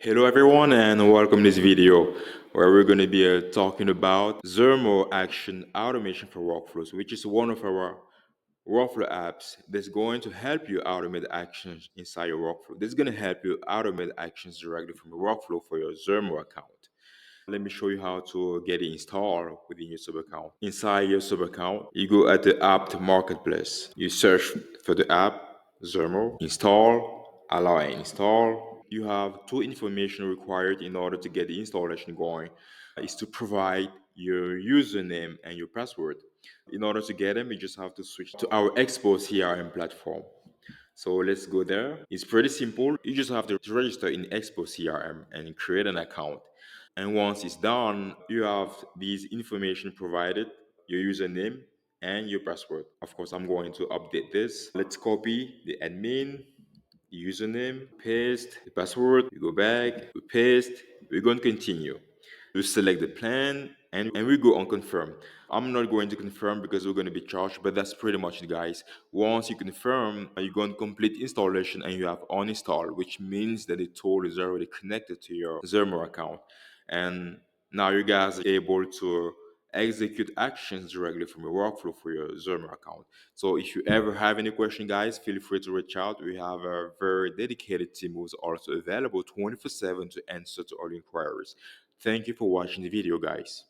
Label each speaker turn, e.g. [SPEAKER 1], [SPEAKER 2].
[SPEAKER 1] Hello everyone and welcome to this video where we're going to be talking about Zurmo Action Automation for Workflows, which is one of our workflow apps that's going to help you automate actions inside your workflow. This is going to help you automate actions directly from your workflow for your Zurmo account. Let me show you how to get it installed within your sub account. Inside your sub account, you go at the app marketplace. You search for the app Zurmo, install, allow and install. You have two information required in order to get the installation going. Is to provide your username and your password. In order to get them, you just have to switch to our Expo CRM platform. So let's go there. It's pretty simple. You just have to register in Expo CRM and create an account. And once it's done, you have these information provided, your username and your password. Of course, I'm going to update this. Let's copy the admin, username, paste the password, we go back, we paste, we're going to continue. We select the plan and we go on confirm. I'm not going to confirm because we're going to be charged, but that's pretty much it, guys. Once you confirm, you're going to complete installation and you have uninstalled, which means that the tool is already connected to your Zermo account. And now you guys are able to execute actions directly from your workflow for your Zermo account. So if you ever have any question, guys, feel free to reach out. We have a very dedicated team who's also available 24/7 to answer to all inquiries. Thank you for watching the video, guys.